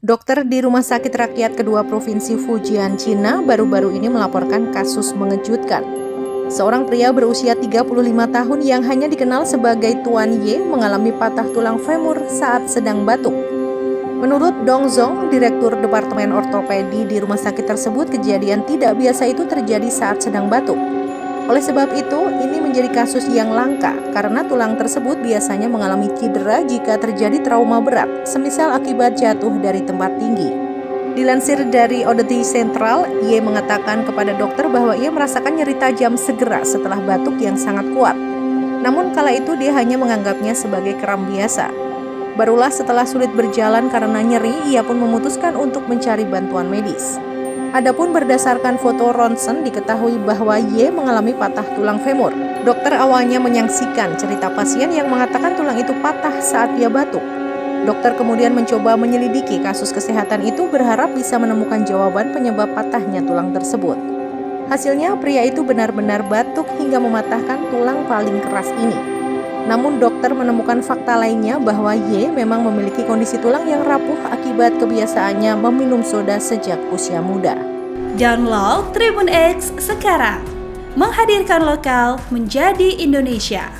Dokter di Rumah Sakit Rakyat Kedua Provinsi Fujian, Cina baru-baru ini melaporkan kasus mengejutkan. Seorang pria berusia 35 tahun yang hanya dikenal sebagai Tuan Y mengalami patah tulang femur saat sedang batuk. Menurut Dong Zong, Direktur Departemen Ortopedi di rumah sakit tersebut, kejadian tidak biasa itu terjadi saat sedang batuk. Oleh sebab itu, ini menjadi kasus yang langka karena tulang tersebut biasanya mengalami cedera jika terjadi trauma berat, semisal akibat jatuh dari tempat tinggi. Dilansir dari Odeti Sentral, Y mengatakan kepada dokter bahwa ia merasakan nyeri tajam segera setelah batuk yang sangat kuat. Namun kala itu dia hanya menganggapnya sebagai kram biasa. Barulah setelah sulit berjalan karena nyeri, ia pun memutuskan untuk mencari bantuan medis. Adapun berdasarkan foto ronsen diketahui bahwa Y mengalami patah tulang femur. Dokter awalnya menyaksikan cerita pasien yang mengatakan tulang itu patah saat dia batuk. Dokter kemudian mencoba menyelidiki kasus kesehatan itu berharap bisa menemukan jawaban penyebab patahnya tulang tersebut. Hasilnya pria itu benar-benar batuk hingga mematahkan tulang paling keras ini. Namun dokter menemukan fakta lainnya bahwa Y memang memiliki kondisi tulang yang rapuh akibat kebiasaannya meminum soda sejak usia muda. Download Tribun X sekarang, menghadirkan lokal menjadi Indonesia.